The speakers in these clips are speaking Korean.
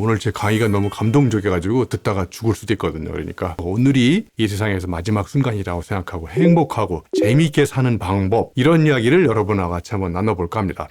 오늘 제 강의가 너무 감동적이어가지고 듣다가 죽을 수도 있거든요. 그러니까 오늘이 이 세상에서 마지막 순간이라고 생각하고 행복하고 재미있게 사는 방법, 이런 이야기를 여러분과 같이 한번 나눠볼까 합니다.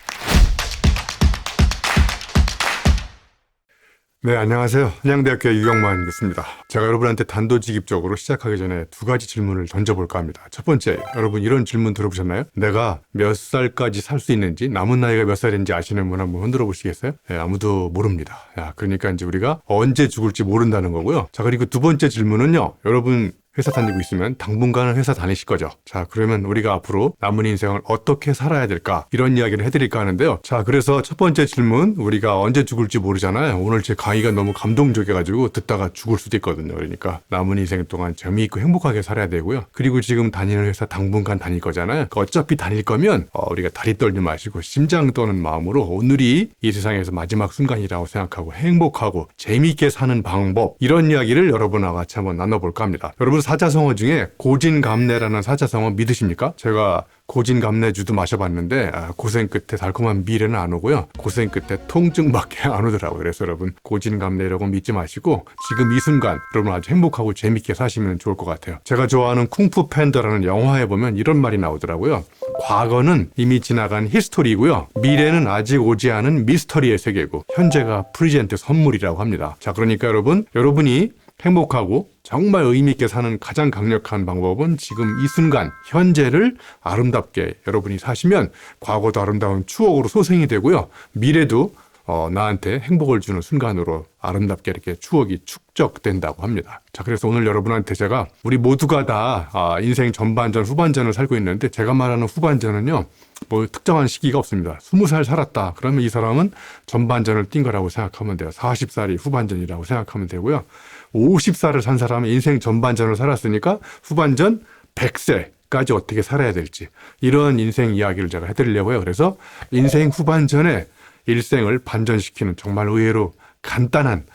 네, 안녕하세요. 한양대학교의 유경만 교수입니다. 제가 여러분한테 단도직입적으로 시작하기 전에 두 가지 질문을 던져볼까 합니다. 첫 번째, 여러분 이런 질문 들어보셨나요? 내가 몇 살까지 살 수 있는지, 남은 나이가 몇 살인지 아시는 분 한번 흔들어 보시겠어요? 네, 아무도 모릅니다. 그러니까 이제 우리가 언제 죽을지 모른다는 거고요. 자, 그리고 두 번째 질문은요. 여러분 회사 다니고 있으면 당분간은 회사 다니실 거죠. 자, 그러면 우리가 앞으로 남은 인생을 어떻게 살아야 될까? 이런 이야기를 해드릴까 하는데요. 자, 그래서 첫 번째 질문, 우리가 언제 죽을지 모르잖아요. 오늘 제 강의가 너무 감동적이어가지고 듣다가 죽을 수도 있거든요. 그러니까 남은 인생 동안 재미있고 행복하게 살아야 되고요. 그리고 지금 다니는 회사 당분간 다닐 거잖아요. 그러니까 어차피 다닐 거면 우리가 다리 떨지 마시고 심장 떠는 마음으로 오늘이 이 세상에서 마지막 순간이라고 생각하고 행복하고 재미있게 사는 방법, 이런 이야기를 여러분과 같이 한번 나눠볼까 합니다. 여러분 사자성어 중에 고진감래라는 사자성어 믿으십니까? 제가 고진감래주도 마셔봤는데 고생 끝에 달콤한 미래는 안 오고요. 고생 끝에 통증밖에 안 오더라고요. 그래서 여러분 고진감래라고 믿지 마시고 지금 이 순간 여러분 아주 행복하고 재밌게 사시면 좋을 것 같아요. 제가 좋아하는 쿵푸 팬더라는 영화에 보면 이런 말이 나오더라고요. 과거는 이미 지나간 히스토리고요. 미래는 아직 오지 않은 미스터리의 세계고 현재가 프리젠트 선물이라고 합니다. 자, 그러니까 여러분이 행복하고 정말 의미있게 사는 가장 강력한 방법은 지금 이 순간 현재를 아름답게 여러분이 사시면 과거도 아름다운 추억으로 소생이 되고요. 미래도 나한테 행복을 주는 순간으로 아름답게 이렇게 추억이 축적된다고 합니다. 자, 그래서 오늘 여러분한테 제가 우리 모두가 다 인생 전반전, 후반전을 살고 있는데 제가 말하는 후반전은요, 뭐 특정한 시기가 없습니다. 20살 살았다. 그러면 이 사람은 전반전을 뛴 거라고 생각하면 돼요. 40살이 후반전이라고 생각하면 되고요. 50살을 산 사람은 인생 전반전을 살았으니까 후반전 100세까지 어떻게 살아야 될지, 이런 인생 이야기를 제가 해드리려고요. 그래서 인생 후반전에 일생을 반전시키는 정말 의외로 간단한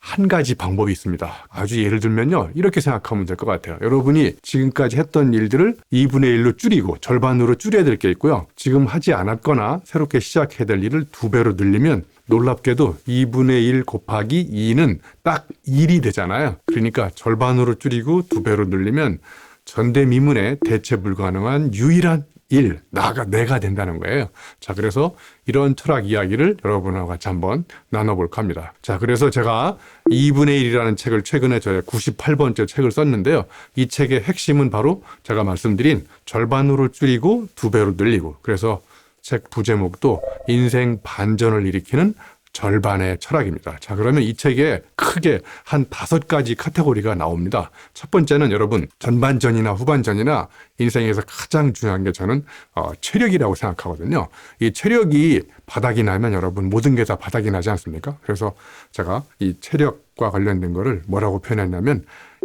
한 가지 방법이 있습니다. 아주 예를 들면요, 이렇게 생각하면 될 것 같아요. 여러분이 지금까지 했던 일들을 2분의 1로 줄이고 절반으로 줄여야 될 게 있고요. 지금 하지 않았거나 새롭게 시작해야 될 일을 2배로 늘리면 놀랍게도 2분의 1 곱하기 2는 딱 1이 되잖아요. 그러니까 절반으로 줄이고 2배로 늘리면 전대미문에 대체 불가능한 유일한 일, 내가 된다는 거예요. 자, 그래서 이런 철학 이야기를 여러분과 같이 한번 나눠볼까 합니다. 자, 그래서 제가 2분의 1이라는 책을 최근에 저의 98번째 책을 썼는데요. 이 책의 핵심은 바로 제가 말씀드린 절반으로 줄이고 2배로 늘리고, 그래서 책 부제목도 인생 반전을 일으키는 절반의 철학입니다. 자, 그러면 이 책에 크게 한 5가지 카테고리가 나옵니다. 첫 번째는 여러분, 전반전이나 후반전이나 인생에서 가장 중요한 게 저는 체력이라고 생각하거든요. 이 체력이 바닥이 나면 여러분 모든 게 다 바닥이 나지 않습니까? 그래서 제가 이 체력과 관련된 거를 뭐라고 표현했냐면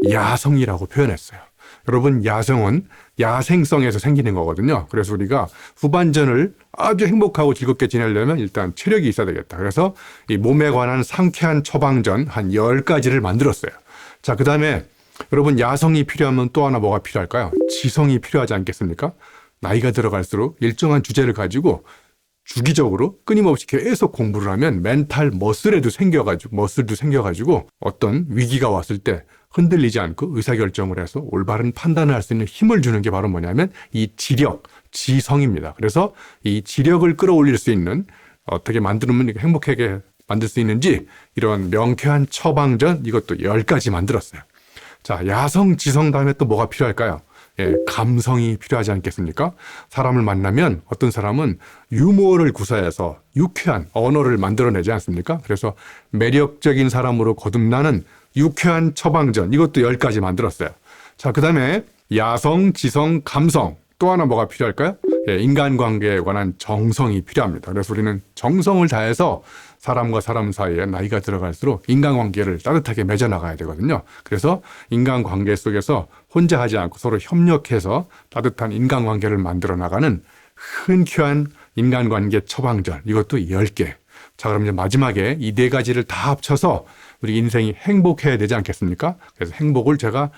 야성이라고 표현했어요. 여러분, 야성은 야생성에서 생기는 거거든요. 그래서 우리가 후반전을 아주 행복하고 즐겁게 지내려면 일단 체력이 있어야 되겠다. 그래서 이 몸에 관한 상쾌한 처방전 한 10가지를 만들었어요. 자, 그 다음에 여러분, 야성이 필요하면 또 하나 뭐가 필요할까요? 지성이 필요하지 않겠습니까? 나이가 들어갈수록 일정한 주제를 가지고 주기적으로 끊임없이 계속 공부를 하면 멘탈 머슬도 생겨가지고 어떤 위기가 왔을 때 흔들리지 않고 의사결정을 해서 올바른 판단을 할 수 있는 힘을 주는 게 바로 뭐냐면 이 지력, 지성입니다. 그래서 이 지력을 끌어올릴 수 있는, 어떻게 만들면 행복하게 만들 수 있는지 이런 명쾌한 처방전, 이것도 10가지 만들었어요. 자, 야성, 지성 다음에 또 뭐가 필요할까요? 감성이 필요하지 않겠습니까? 사람을 만나면 어떤 사람은 유머를 구사해서 유쾌한 언어를 만들어내지 않습니까? 그래서 매력적인 사람으로 거듭나는 유쾌한 처방전, 이것도 10가지 만들었어요. 자, 그 다음에 야성, 지성, 감성, 또 하나 뭐가 필요할까요? 인간관계에 관한 정성이 필요합니다. 그래서 우리는 정성을 다해서 사람과 사람 사이에 나이가 들어갈수록 인간관계를 따뜻하게 맺어나가야 되거든요. 그래서 인간관계 속에서 혼자 하지 않고 서로 협력해서 따뜻한 인간관계를 만들어 나가는 흔쾌한 인간관계 처방전, 이것도 10개. 자, 그럼 이제 마지막에 이 4가지를 다 합쳐서 우리 인생이 행복해야 되지 않겠습니까? 그래서 행복을 제가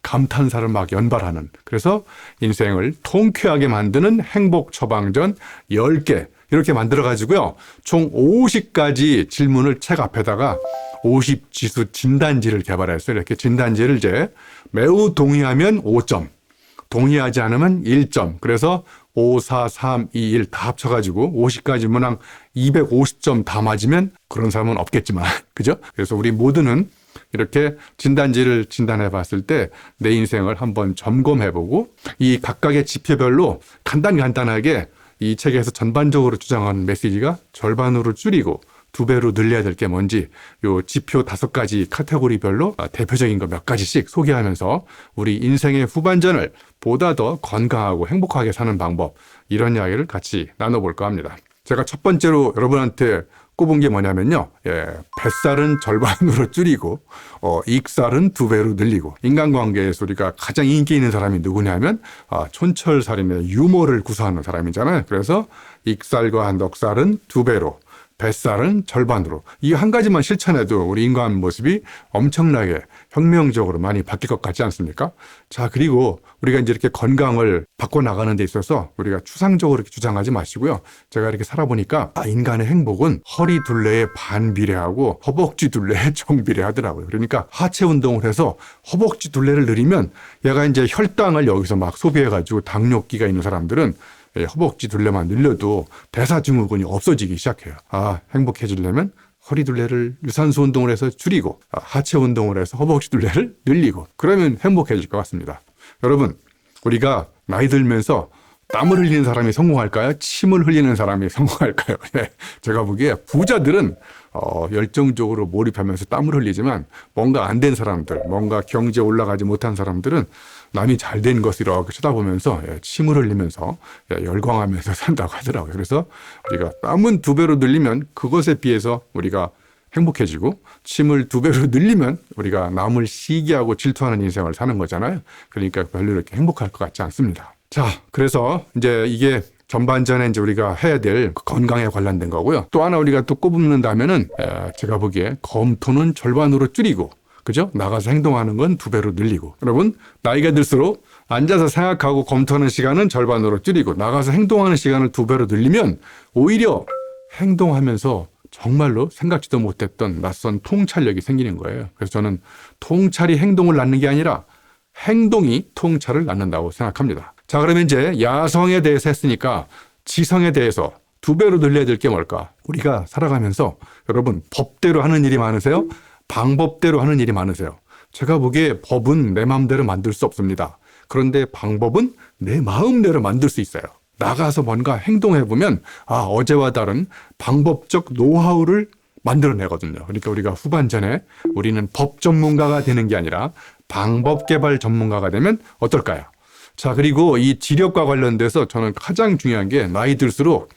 감탄사를 막 연발하는, 그래서 인생을 통쾌하게 만드는 행복 처방전 10개, 이렇게 만들어가지고요. 총 50가지 질문을 책 앞에다가 50지수 진단지를 개발했어요. 이렇게 진단지를 이제 매우 동의하면 5점, 동의하지 않으면 1점. 그래서 5, 4, 3, 2, 1 다 합쳐가지고 50가지 문항 250점 다 맞으면 그런 사람은 없겠지만, 그죠? 그래서 우리 모두는 이렇게 진단지를 진단해 봤을 때 내 인생을 한번 점검해보고 이 각각의 지표별로 간단하게 이 책에서 전반적으로 주장하는 메시지가 절반으로 줄이고 2배로 늘려야 될 게 뭔지 요 지표 5가지 카테고리별로 대표적인 거 몇 가지씩 소개하면서 우리 인생의 후반전을 보다 더 건강하고 행복하게 사는 방법, 이런 이야기를 같이 나눠볼까 합니다. 제가 첫 번째로 여러분한테 꼽은 게 뭐냐면요. 뱃살은 절반으로 줄이고 익살은 2배로 늘리고, 인간관계에서 우리가 가장 인기 있는 사람이 누구냐면 촌철살인의 유머를 구사하는 사람이잖아요. 그래서 익살과 넉살은 2배로, 뱃살은 절반으로, 이 한 가지만 실천해도 우리 인간 모습이 엄청나게 혁명적으로 많이 바뀔 것 같지 않습니까? 자, 그리고 우리가 이제 이렇게 건강을 바꿔나가는 데 있어서 우리가 추상적으로 이렇게 주장하지 마시고요. 제가 이렇게 살아보니까 인간의 행복은 허리 둘레의 반비례하고 허벅지 둘레의 정비례하더라고요. 그러니까 하체 운동을 해서 허벅지 둘레를 늘리면 얘가 이제 혈당을 여기서 막 소비해가지고 당뇨기가 있는 사람들은 허벅지 둘레만 늘려도 대사증후군이 없어지기 시작해요. 행복해지려면 허리 둘레를 유산소 운동을 해서 줄이고 하체 운동을 해서 허벅지 둘레를 늘리고, 그러면 행복해질 것 같습니다. 여러분, 우리가 나이 들면서 땀을 흘리는 사람이 성공할까요? 침을 흘리는 사람이 성공할까요? 제가 보기에 부자들은 열정적으로 몰입하면서 땀을 흘리지만 뭔가 안 된 사람들, 뭔가 경제 올라가지 못한 사람들은 남이 잘 된 것을 이렇게 쳐다보면서 침을 흘리면서 열광하면서 산다고 하더라고요. 그래서 우리가 땀은 2배로 늘리면 그것에 비해서 우리가 행복해지고, 침을 2배로 늘리면 우리가 남을 시기하고 질투하는 인생을 사는 거잖아요. 그러니까 별로 이렇게 행복할 것 같지 않습니다. 자, 그래서 이제 이게 전반전에 이제 우리가 해야 될 건강에 관련된 거고요. 또 하나 우리가 또 꼽는다면은 제가 보기에 검토는 절반으로 줄이고, 그죠? 나가서 행동하는 건 2배로 늘리고. 여러분, 나이가 들수록 앉아서 생각하고 검토하는 시간은 절반으로 줄이고 나가서 행동하는 시간을 2배로 늘리면 오히려 행동하면서 정말로 생각지도 못했던 낯선 통찰력이 생기는 거예요. 그래서 저는 통찰이 행동을 낳는 게 아니라 행동이 통찰을 낳는다고 생각합니다. 자, 그러면 이제 야성에 대해서 했으니까 지성에 대해서 2배로 늘려야 될 게 뭘까? 우리가 살아가면서 여러분, 법대로 하는 일이 많으세요? 방법대로 하는 일이 많으세요? 제가 보기에 법은 내 마음대로 만들 수 없습니다. 그런데 방법은 내 마음대로 만들 수 있어요. 나가서 뭔가 행동해보면 어제와 다른 방법적 노하우를 만들어내거든요. 그러니까 우리가 후반전에 우리는 법 전문가가 되는 게 아니라 방법 개발 전문가가 되면 어떨까요? 자, 그리고 이 지력과 관련돼서 저는 가장 중요한 게 나이 들수록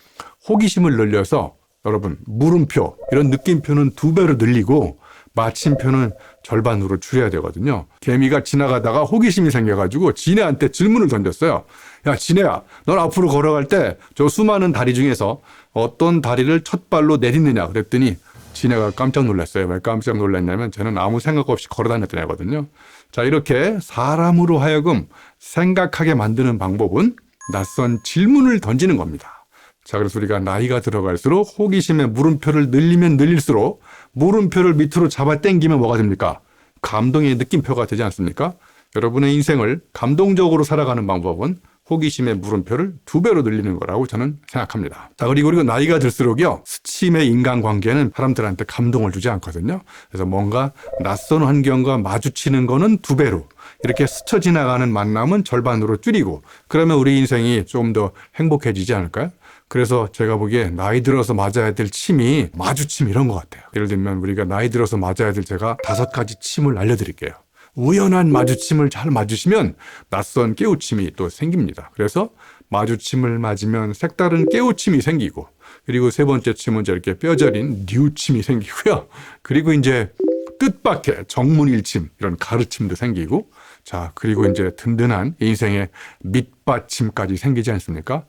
호기심을 늘려서 여러분, 물음표, 이런 느낌표는 2배로 늘리고 마침표는 절반으로 줄여야 되거든요. 개미가 지나가다가 호기심이 생겨가지고 지네한테 질문을 던졌어요. 야, 지네야, 넌 앞으로 걸어갈 때 저 수많은 다리 중에서 어떤 다리를 첫 발로 내딛느냐 그랬더니 지네가 깜짝 놀랐어요. 왜 깜짝 놀랐냐면 저는 아무 생각 없이 걸어 다녔던 애거든요. 자, 이렇게 사람으로 하여금 생각하게 만드는 방법은 낯선 질문을 던지는 겁니다. 자, 그래서 우리가 나이가 들어갈수록 호기심의 물음표를 늘리면 늘릴수록 물음표를 밑으로 잡아 당기면 뭐가 됩니까? 감동의 느낌표가 되지 않습니까? 여러분의 인생을 감동적으로 살아가는 방법은 호기심의 물음표를 2배로 늘리는 거라고 저는 생각합니다. 자, 그리고 나이가 들수록요, 스침의 인간관계는 사람들한테 감동을 주지 않거든요. 그래서 뭔가 낯선 환경과 마주치는 거는 2배로, 이렇게 스쳐 지나가는 만남은 절반으로 줄이고, 그러면 우리 인생이 좀 더 행복해지지 않을까요? 그래서 제가 보기에 나이 들어서 맞아야 될 침이 마주침 이런 것 같아요. 예를 들면 우리가 나이 들어서 맞아야 될 제가 5가지 침을 알려드릴게요. 우연한 마주침을 잘 맞으시면 낯선 깨우침이 또 생깁니다. 그래서 마주침을 맞으면 색다른 깨우침이 생기고, 그리고 3번째 침은 이렇게 뼈저린 뉘우침이 생기고요. 그리고 이제 뜻밖의 정문일침, 이런 가르침도 생기고, 자, 그리고 이제 든든한 인생의 밑받침까지 생기지 않습니까?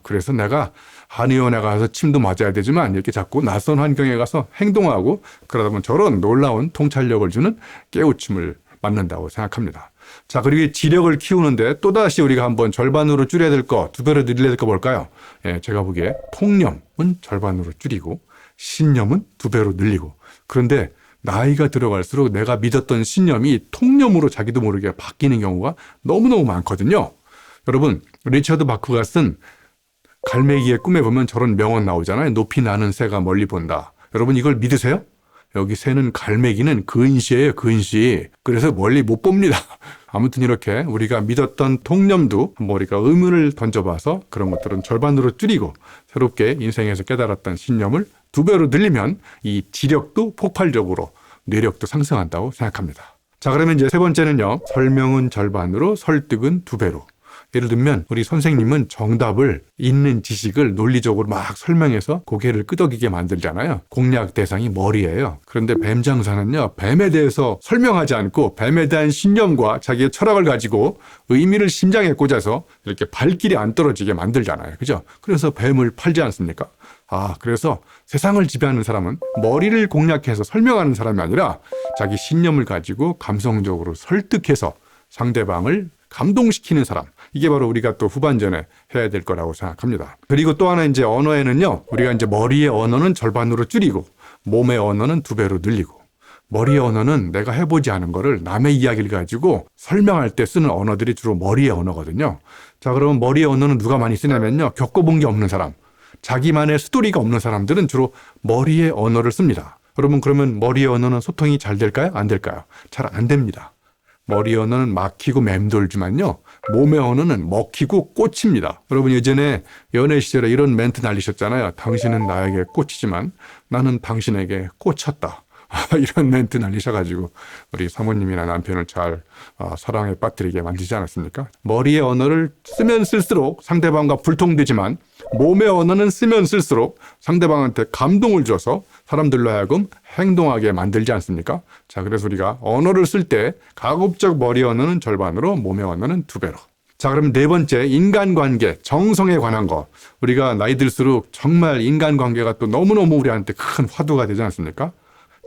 그래서 내가 한의원에 가서 침도 맞아야 되지만 이렇게 자꾸 낯선 환경에 가서 행동하고 그러다 보면 저런 놀라운 통찰력을 주는 깨우침을 맞는다고 생각합니다. 자, 그리고 지력을 키우는데 또다시 우리가 한번 절반으로 줄여야 될 거, 2배로 늘려야 될 거 뭘까요? 예, 제가 보기에 통념은 절반으로 줄이고 신념은 2배로 늘리고. 그런데 나이가 들어갈수록 내가 믿었던 신념이 통념으로 자기도 모르게 바뀌는 경우가 너무너무 많거든요. 여러분, 리처드 바크가 쓴 갈매기의 꿈에 보면 저런 명언 나오잖아요. 높이 나는 새가 멀리 본다. 여러분 이걸 믿으세요? 여기 새는 갈매기는 근시예요, 근시. 그래서 멀리 못 봅니다. 아무튼 이렇게 우리가 믿었던 통념도 한번 우리가 의문을 던져봐서 그런 것들은 절반으로 줄이고 새롭게 인생에서 깨달았던 신념을 2배로 늘리면 이 지력도 폭발적으로 뇌력도 상승한다고 생각합니다. 자, 그러면 이제 세 번째는요. 설명은 절반으로 설득은 2배로. 예를 들면 우리 선생님은 정답을 있는 지식을 논리적으로 막 설명해서 고개를 끄덕이게 만들잖아요. 공략 대상이 머리예요. 그런데 뱀 장사는요. 뱀에 대해서 설명하지 않고 뱀에 대한 신념과 자기의 철학을 가지고 의미를 심장에 꽂아서 이렇게 발길이 안 떨어지게 만들잖아요. 그죠? 그래서 뱀을 팔지 않습니까? 그래서 세상을 지배하는 사람은 머리를 공략해서 설명하는 사람이 아니라 자기 신념을 가지고 감성적으로 설득해서 상대방을 감동시키는 사람. 이게 바로 우리가 또 후반전에 해야 될 거라고 생각합니다. 그리고 또 하나 이제 언어에는요. 우리가 이제 머리의 언어는 절반으로 줄이고 몸의 언어는 2배로 늘리고 머리의 언어는 내가 해보지 않은 거를 남의 이야기를 가지고 설명할 때 쓰는 언어들이 주로 머리의 언어거든요. 자, 그러면 머리의 언어는 누가 많이 쓰냐면요. 겪어본 게 없는 사람. 자기만의 스토리가 없는 사람들은 주로 머리의 언어를 씁니다. 여러분 그러면 머리의 언어는 소통이 잘 될까요? 안 될까요? 잘 안 됩니다. 머리의 언어는 막히고 맴돌지만요. 몸의 언어는 먹히고 꽂힙니다. 여러분 예전에 연애 시절에 이런 멘트 날리셨잖아요. 당신은 나에게 꽂히지만 나는 당신에게 꽂혔다. 이런 멘트 날리셔가지고 우리 사모님이나 남편을 잘 사랑에 빠뜨리게 만들지 않았습니까? 머리의 언어를 쓰면 쓸수록 상대방과 불통되지만 몸의 언어는 쓰면 쓸수록 상대방한테 감동을 줘서 사람들로 하여금 행동하게 만들지 않습니까? 자, 그래서 우리가 언어를 쓸 때 가급적 머리 언어는 절반으로 몸의 언어는 2배로. 자, 그럼 네 번째 인간관계, 정성에 관한 거. 우리가 나이 들수록 정말 인간관계가 또 너무너무 우리한테 큰 화두가 되지 않습니까?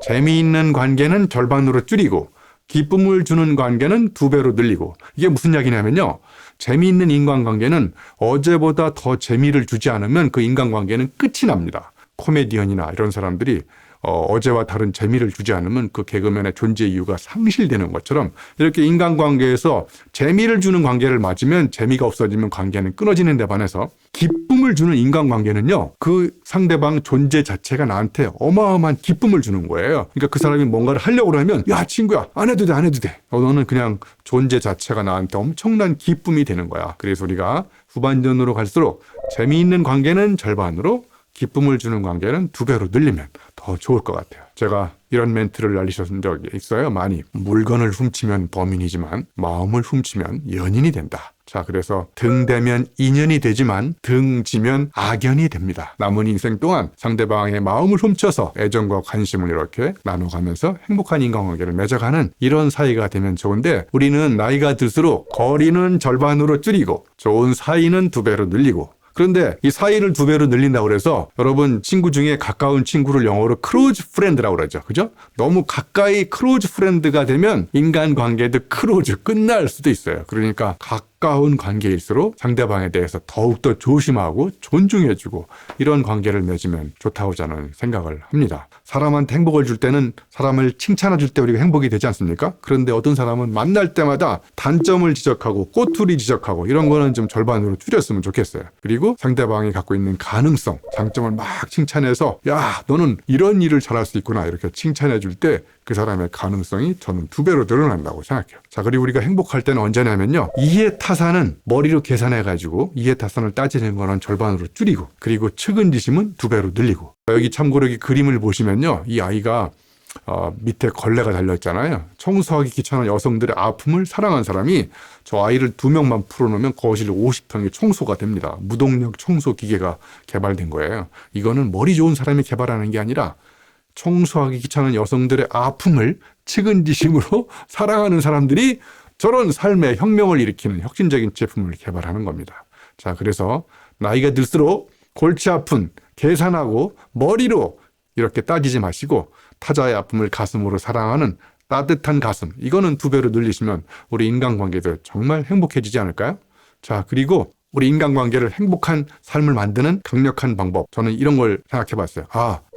재미있는 관계는 절반으로 줄이고 기쁨을 주는 관계는 2배로 늘리고. 이게 무슨 이야기냐면요. 재미있는 인간관계는 어제보다 더 재미를 주지 않으면 그 인간관계는 끝이 납니다. 코미디언이나 이런 사람들이 어제와 다른 재미를 주지 않으면 그 개그맨의 존재 이유가 상실되는 것처럼 이렇게 인간관계에서 재미를 주는 관계를 맞으면 재미가 없어지면 관계는 끊어지는 데 반해서 기쁨을 주는 인간관계는요. 그 상대방 존재 자체가 나한테 어마어마한 기쁨을 주는 거예요. 그러니까 그 사람이 뭔가를 하려고 하면 야 친구야 안 해도 돼 안 해도 돼. 너는 그냥 존재 자체가 나한테 엄청난 기쁨이 되는 거야. 그래서 우리가 후반전으로 갈수록 재미있는 관계는 절반으로 기쁨을 주는 관계는 2배로 늘리면 더 좋을 것 같아요. 제가 이런 멘트를 날리셨던 적이 있어요. 많이. 물건을 훔치면 범인이지만 마음을 훔치면 연인이 된다. 자, 그래서 등 대면 인연이 되지만 등 지면 악연이 됩니다. 남은 인생 동안 상대방의 마음을 훔쳐서 애정과 관심을 이렇게 나눠가면서 행복한 인간관계를 맺어가는 이런 사이가 되면 좋은데 우리는 나이가 들수록 거리는 절반으로 줄이고 좋은 사이는 2배로 늘리고 그런데 이 사이를 2배로 늘린다고 그래서 여러분 친구 중에 가까운 친구를 영어로 크로즈 프렌드라고 그러죠. 그죠? 너무 가까이 크로즈 프렌드가 되면 인간관계도 크로즈 끝날 수도 있어요. 그러니까 가까운 관계일수록 상대방에 대해서 더욱더 조심하고 존중해주고 이런 관계를 맺으면 좋다고 저는 생각을 합니다. 사람한테 행복을 줄 때는 사람을 칭찬해 줄 때 우리가 행복이 되지 않습니까? 그런데 어떤 사람은 만날 때마다 단점을 지적하고 꼬투리 지적하고 이런 거는 좀 절반으로 줄였으면 좋겠어요. 그리고 상대방이 갖고 있는 가능성, 장점을 막 칭찬해서 야 너는 이런 일을 잘할 수 있구나 이렇게 칭찬해 줄 때 그 사람의 가능성이 저는 2배로 늘어난다고 생각해요. 자, 그리고 우리가 행복할 때는 언제냐면요. 이해타산은 머리로 계산해가지고 이해타산을 따지는 거는 절반으로 줄이고 그리고 측은지심은 2배로 늘리고 여기 참고로 여기 그림을 보시면요. 이 아이가 밑에 걸레가 달려있잖아요. 청소하기 귀찮은 여성들의 아픔을 사랑한 사람이 저 아이를 2명만 풀어놓으면 거실 50평이 청소가 됩니다. 무동력 청소 기계가 개발된 거예요. 이거는 머리 좋은 사람이 개발하는 게 아니라 청소하기 귀찮은 여성들의 아픔을 측은지심으로 사랑하는 사람들이 저런 삶의 혁명을 일으키는 혁신적인 제품을 개발하는 겁니다. 자, 그래서 나이가 들수록 골치 아픈 계산하고 머리로 이렇게 따지지 마시고 타자의 아픔을 가슴으로 사랑하는 따뜻한 가슴, 이거는 2배로 늘리시면 우리 인간관계도 정말 행복해지지 않을까요? 자, 그리고 우리 인간관계를 행복한 삶을 만드는 강력한 방법, 저는 이런 걸 생각해 봤어요.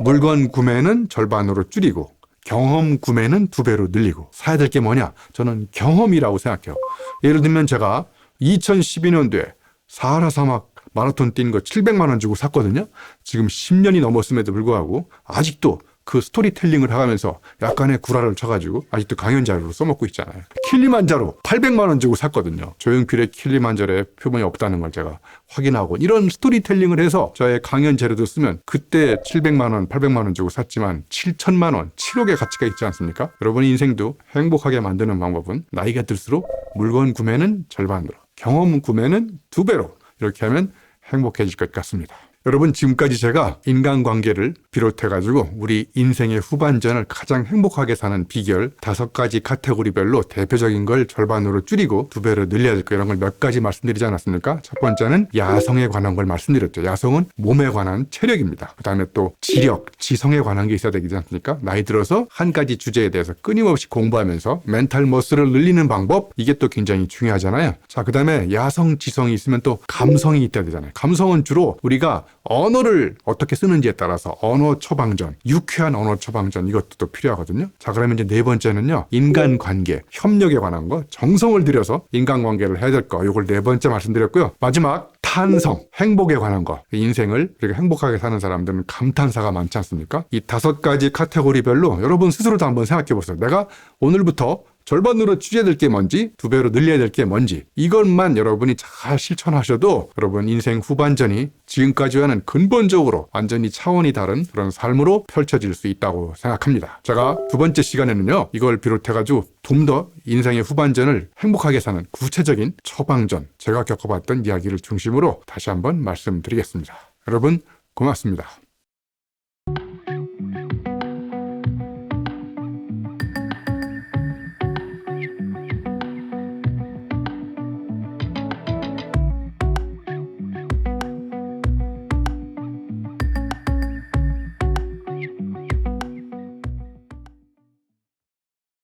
물건 구매는 절반으로 줄이고 경험 구매는 2배로 늘리고. 사야 될 게 뭐냐? 저는 경험이라고 생각해요. 예를 들면 제가 2012년도에 사하라 사막 마라톤 뛴 거 700만 원 주고 샀거든요. 지금 10년이 넘었음에도 불구하고 아직도 그 스토리텔링을 하면서 약간의 구라를 쳐가지고 아직도 강연 자료로 써먹고 있잖아요. 킬리만자로 800만 원 주고 샀거든요. 조용필의 킬리만자로에 표본이 없다는 걸 제가 확인하고, 이런 스토리텔링을 해서 저의 강연 자료도 쓰면 그때 700만 원, 800만 원 주고 샀지만 7천만 원, 7억의 가치가 있지 않습니까? 여러분의 인생도 행복하게 만드는 방법은 나이가 들수록 물건 구매는 절반으로, 경험 구매는 2배로 이렇게 하면 행복해질 것 같습니다. 여러분, 지금까지 제가 인간관계를 비롯해가지고 우리 인생의 후반전을 가장 행복하게 사는 비결 5가지 카테고리별로 대표적인 걸 절반으로 줄이고 2배로 늘려야 될 거, 이런 걸 몇 가지 말씀드리지 않았습니까? 첫 번째는 야성에 관한 걸 말씀드렸죠. 야성은 몸에 관한 체력입니다. 그 다음에 또 지력, 지성에 관한 게 있어야 되지 않습니까? 나이 들어서 한 가지 주제에 대해서 끊임없이 공부하면서 멘탈 머슬을 늘리는 방법, 이게 또 굉장히 중요하잖아요. 자, 그 다음에 야성, 지성이 있으면 또 감성이 있어야 되잖아요. 감성은 주로 우리가 언어를 어떻게 쓰는지에 따라서 언어 처방전, 유쾌한 언어 처방전, 이것도 또 필요하거든요. 자, 그러면 이제 4번째는요, 인간관계, 협력에 관한 거, 정성을 들여서 인간관계를 해야 될 거, 요걸 4번째 말씀드렸고요. 마지막 탄성, 행복에 관한 거. 인생을 이렇게 행복하게 사는 사람들은 감탄사가 많지 않습니까? 이 5가지 카테고리별로 여러분 스스로도 한번 생각해 보세요. 내가 오늘부터 절반으로 줄여야 될 게 뭔지, 2배로 늘려야 될 게 뭔지, 이것만 여러분이 잘 실천하셔도 여러분 인생 후반전이 지금까지와는 근본적으로 완전히 차원이 다른 그런 삶으로 펼쳐질 수 있다고 생각합니다. 제가 2번째 시간에는요, 이걸 비롯해가지고 좀 더 인생의 후반전을 행복하게 사는 구체적인 처방전, 제가 겪어봤던 이야기를 중심으로 다시 한번 말씀드리겠습니다. 여러분, 고맙습니다.